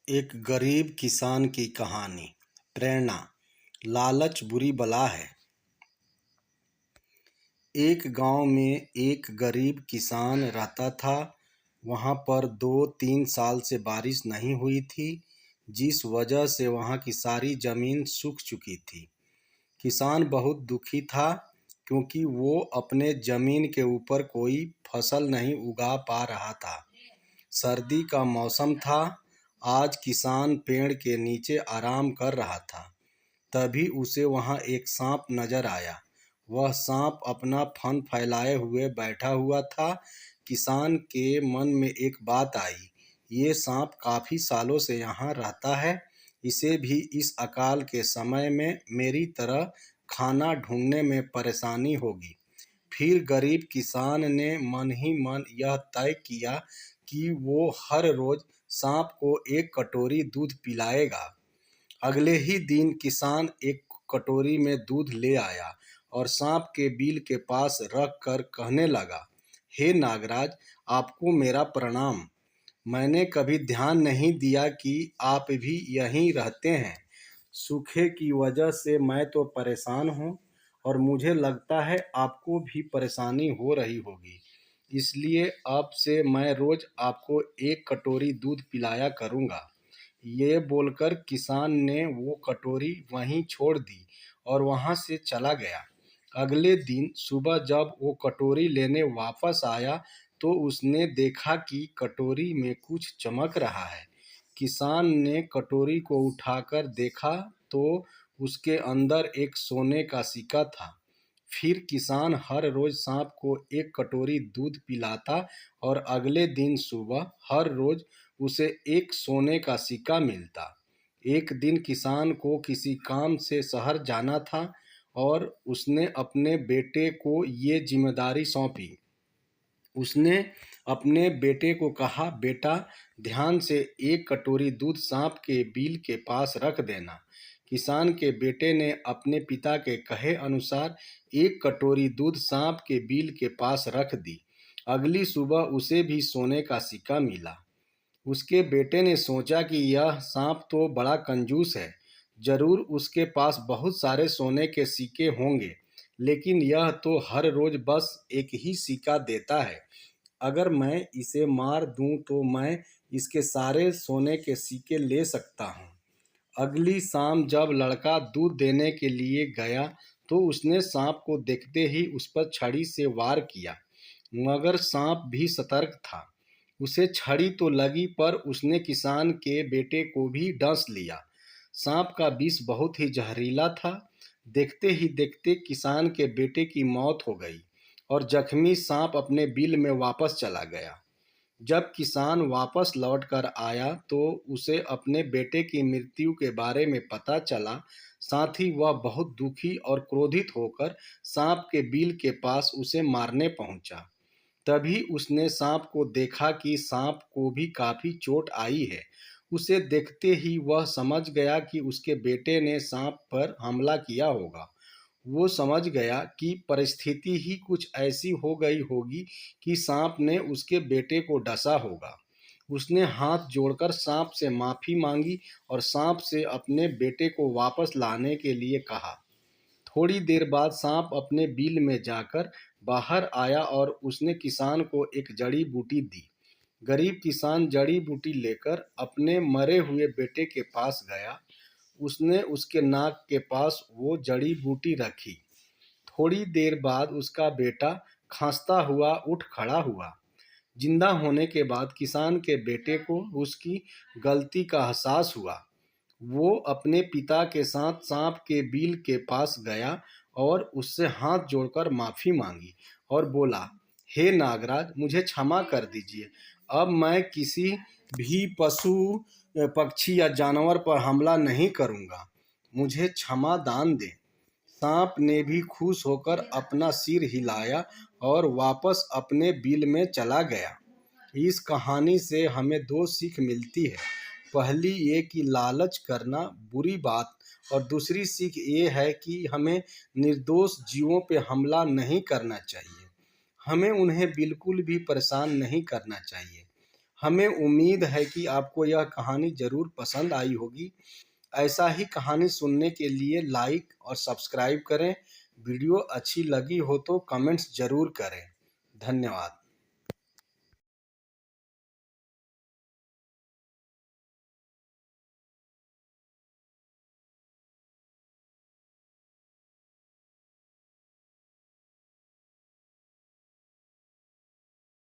एक गरीब किसान की कहानी। प्रेरणा। लालच बुरी बला है। एक गांव में एक गरीब किसान रहता था। वहां पर 2-3 साल से बारिश नहीं हुई थी, जिस वजह से वहां की सारी जमीन सूख चुकी थी। किसान बहुत दुखी था क्योंकि वो अपने जमीन के ऊपर कोई फसल नहीं उगा पा रहा था। सर्दी का मौसम था। आज किसान पेड़ के नीचे आराम कर रहा था। तभी उसे वहां एक सांप नजर आया। वह सांप अपना फन फैलाए हुए बैठा हुआ था। किसान के मन में एक बात आई, ये सांप काफी सालों से यहाँ रहता है, इसे भी इस अकाल के समय में मेरी तरह खाना ढूंढने में परेशानी होगी। फिर गरीब किसान ने मन ही मन यह तय किया कि वो हर रोज सांप को एक कटोरी दूध पिलाएगा। अगले ही दिन किसान एक कटोरी में दूध ले आया और सांप के बिल के पास रख कर कहने लगा, हे नागराज, आपको मेरा प्रणाम। मैंने कभी ध्यान नहीं दिया कि आप भी यहीं रहते हैं। सूखे की वजह से मैं तो परेशान हूँ और मुझे लगता है आपको भी परेशानी हो रही होगी। इसलिए अब से मैं रोज आपको एक कटोरी दूध पिलाया करूँगा। ये बोलकर किसान ने वो कटोरी वहीं छोड़ दी और वहां से चला गया। अगले दिन सुबह जब वो कटोरी लेने वापस आया तो उसने देखा कि कटोरी में कुछ चमक रहा है। किसान ने कटोरी को उठाकर देखा तो उसके अंदर एक सोने का सिक्का था। फिर किसान हर रोज सांप को एक कटोरी दूध पिलाता और अगले दिन सुबह हर रोज उसे एक सोने का सिक्का मिलता। एक दिन किसान को किसी काम से शहर जाना था और उसने अपने बेटे को ये जिम्मेदारी सौंपी। उसने अपने बेटे को कहा, बेटा, ध्यान से एक कटोरी दूध सांप के बिल के पास रख देना। किसान के बेटे ने अपने पिता के कहे अनुसार एक कटोरी दूध सांप के बिल के पास रख दी। अगली सुबह उसे भी सोने का सिक्का मिला। उसके बेटे ने सोचा कि यह सांप तो बड़ा कंजूस है, जरूर उसके पास बहुत सारे सोने के सिक्के होंगे, लेकिन यह तो हर रोज बस एक ही सिक्का देता है। अगर मैं इसे मार दूं तो मैं इसके सारे सोने के सिक्के ले सकता हूँ। अगली शाम जब लड़का दूध देने के लिए गया तो उसने सांप को देखते ही उस पर छड़ी से वार किया, मगर सांप भी सतर्क था। उसे छड़ी तो लगी पर उसने किसान के बेटे को भी डंस लिया। सांप का विष बहुत ही जहरीला था। देखते ही देखते किसान के बेटे की मौत हो गई और जख्मी सांप अपने बिल में वापस चला गया। जब किसान वापस लौट कर आया तो उसे अपने बेटे की मृत्यु के बारे में पता चला। साथ ही वह बहुत दुखी और क्रोधित होकर सांप के बिल के पास उसे मारने पहुंचा। तभी उसने सांप को देखा कि सांप को भी काफी चोट आई है। उसे देखते ही वह समझ गया कि उसके बेटे ने सांप पर हमला किया होगा। वो समझ गया कि परिस्थिति ही कुछ ऐसी हो गई होगी कि सांप ने उसके बेटे को डसा होगा। उसने हाथ जोड़कर सांप से माफी मांगी और सांप से अपने बेटे को वापस लाने के लिए कहा। थोड़ी देर बाद सांप अपने बिल में जाकर बाहर आया और उसने किसान को एक जड़ी बूटी दी। गरीब किसान जड़ी बूटी लेकर अपने मरे हुए बेटे के पास गया। उसने उसके नाक के पास वो जड़ी बूटी रखी। थोड़ी देर बाद उसका बेटा खांसता हुआ उठ खड़ा हुआ। जिंदा होने के बाद किसान के बेटे को उसकी गलती का एहसास हुआ। वो अपने पिता के साथ सांप के बिल के पास गया और उससे हाथ जोड़कर माफी मांगी और बोला, हे नागराज, मुझे क्षमा कर दीजिए। अब मैं किसी भी पशु, पक्षी या जानवर पर हमला नहीं करूंगा। मुझे क्षमा दान दें। सांप ने भी खुश होकर अपना सिर हिलाया और वापस अपने बिल में चला गया। इस कहानी से हमें दो सीख मिलती है। पहली ये कि लालच करना बुरी बात, और दूसरी सीख ये है कि हमें निर्दोष जीवों पे हमला नहीं करना चाहिए। हमें उन्हें बिल्कुल भी परेशान नहीं करना चाहिए। हमें उम्मीद है कि आपको यह कहानी ज़रूर पसंद आई होगी। ऐसा ही कहानी सुनने के लिए लाइक और सब्सक्राइब करें। वीडियो अच्छी लगी हो तो कमेंट्स ज़रूर करें। धन्यवाद।